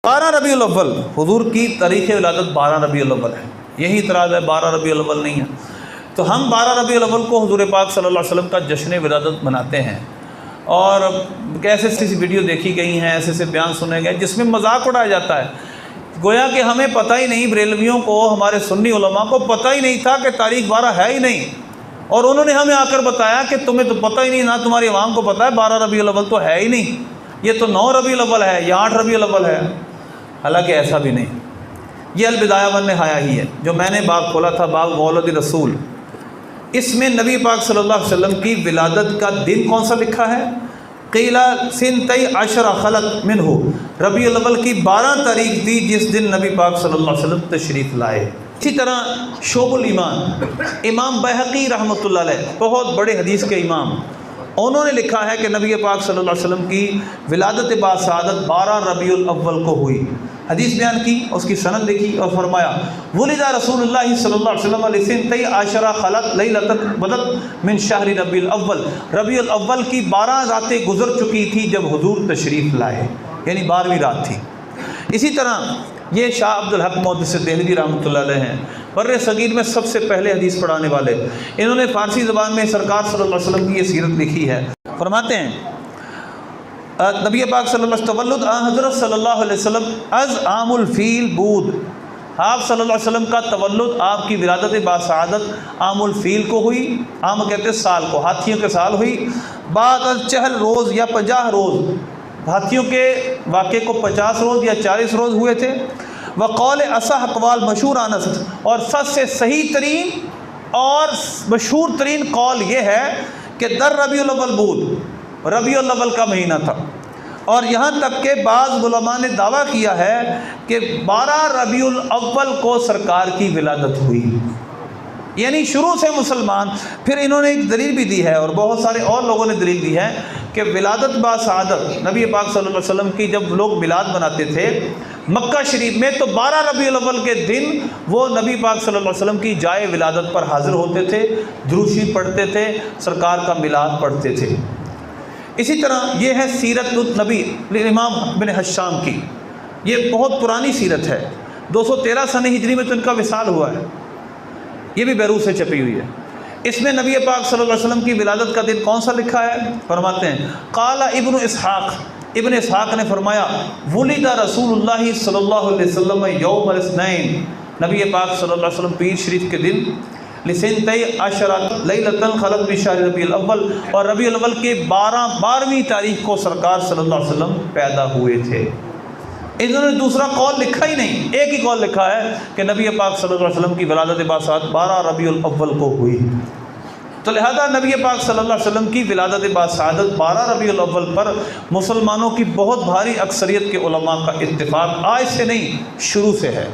12 रबी उल अव्वल हुजूर की तारीख़ विलादत 12 रबी उल अव्वल है। यही इतराज़ है 12 रबी उल अव्वल नहीं है। तो हम 12 रबी उल अव्वल को हुजूर पाक सल्लल्लाहु अलैहि वसल्लम का जश्न विलादत मनाते हैं। और कैसे ऐसी वीडियो देखी गई हैं, ऐसे ऐसे बयान सुने गए जिसमें मजाक उड़ाया जाता है, गोया कि हमें पता ही नहीं, बरेलवियों को, हमारे सुन्नी उलमा को पता ही नहीं था कि तारीख़ 12 है ही नहीं। और उन्होंने हमें आकर बताया कि तुम्हें तो पता ही नहीं, ना तुम्हारी अवाम को पता है 12 रबी उल अव्वल तो है ही नहीं, ये तो 9 रबी उल अव्वल है या 8 रबी उल अव्वल है। हालांकि ऐसा भी नहीं। ये अलबिदाया वन निहाया ही है जो मैंने बाब खोला था, बाब मौलद रसूल। इसमें नबी पाक सल्लल्लाहु अलैहि वसल्लम की विलादत का दिन कौन सा लिखा है? क़ीला सिनतई अशरा खलत मिनहु, रबी उल अव्वल की 12 तारीख थी जिस दिन नबी पाक सल्लल्लाहु अलैहि वसल्लम तशरीफ़ लाए। इसी तरह शोबुल ईमान इमाम बैहक़ी रहमतुल्लाह अलैह, बहुत बड़े हदीस के इमाम, उन्होंने लिखा है कि नबी पाक सल्लल्लाहु अलैहि वसल्लम की विलादत बासआदत 12 रबीउल अव्वल को हुई। हदीस बयान की, उसकी सनद देखी और फरमाया वुलिदा रसूलुल्लाह सल्लल्लाहु अलैहि वसल्लम लिसिनतई अशरा खलत लैलतन बदत मिन शहर रबीउल अव्वल, रबीउल अव्वल की 12 रातें गुजर चुकी थी जब हुजूर तशरीफ़ लाए, यानी 12वीं रात थी। इसी तरह ये शाह अब्दुल हक मुहद्दिस देहलवी रहमतुल्लाह अलैह हैं, बर्रे सगीर में सबसे पहले हदीस पढ़ाने वाले। इन्होंने फ़ारसी ज़बान में सरकार सल्लल्लाहु अलैहि वसल्लम की ये सीरत लिखी है। फरमाते हैं नबी पाक तवल्लुद हज़रत सल्लल्लाहु अलैहि वसल्लम अज़ आमुल फ़ील बूद, आप सल्लल्लाहु अलैहि वसल्लम का तवल्लुद, आपकी विलादत बासआदत आमुल फ़ील को हुई। आम कहते हैं साल को, हाथियों के साल हुई। बाद चहल रोज़ या 50 रोज़, हाथियों के वाक़े को 50 रोज़ या 40 रोज़ हुए थे। वक़ौल असह अक़वाल मशहूर अनस, और सबसे सही तरीन और मशहूर तरीन कौल ये है कि दर रबीउल अव्वल बूद, रबीउल अव्वल का महीना था। और यहाँ तक के बाज़ उलमा ने दावा किया है कि 12 रबीउल अव्वल को सरकार की विलादत हुई, यानी शुरू से मुसलमान। फिर इन्होंने एक दलील भी दी है और बहुत सारे और लोगों ने दलील दी है कि विलादत बासआदत नबी पाक सल्लल्लाहु अलैहि वसल्लम की जब लोग मिलाद बनाते थे मक्का शरीफ में, तो 12 रबीउल अव्वल के दिन वो नबी पाक सल्लल्लाहु अलैहि वसल्लम की जाए विलादत पर हाज़िर होते थे, दुरूशी पढ़ते थे, सरकार का मिलाद पढ़ते थे। इसी तरह ये है सीरत नबी इमाम बिन हशाम की, ये बहुत पुरानी सीरत है, 213 सन हिजरी में तो इनका विसाल हुआ है। ये भी बैरूत से छपी हुई है। इसमें नबी पाक सल्लल्लाहु अलैहि वसल्लम की विलादत का दिन कौन सा लिखा है? फरमाते हैं काला इब्न इसहाक़ ने फरमाया वुलिदा रसूलुल्लाह सल्लल्लाहु अलैहि वसल्लम यौमल इस्नैन, नबी पाक सल्लल्लाहु अलैहि वसल्लम पीर शरीफ के दिन लिसिनतई अशरा लैलतन खलत मिन शहर रबीउल अव्वल, और रबीउल अव्वल के 12वीं तारीख को सरकार सल्लल्लाहु अलैहि वसल्लम पैदा हुए थे। इन्होंने दूसरा कौल लिखा ही नहीं, एक ही कौल लिखा है कि नबी पाक सल्लल्लाहु अलैहि वसल्लम की विलादत बासआदत 12 रबीउल अव्वल को हुई। तो लिहाजा नबी पाक सल्लल्लाहु अलैहि वसल्लम की विलादत बासआदत 12 रबीउल अव्वल पर मुसलमानों की बहुत भारी अक्सरियत के उलमा का इत्तिफाक आज से नहीं, शुरू से है।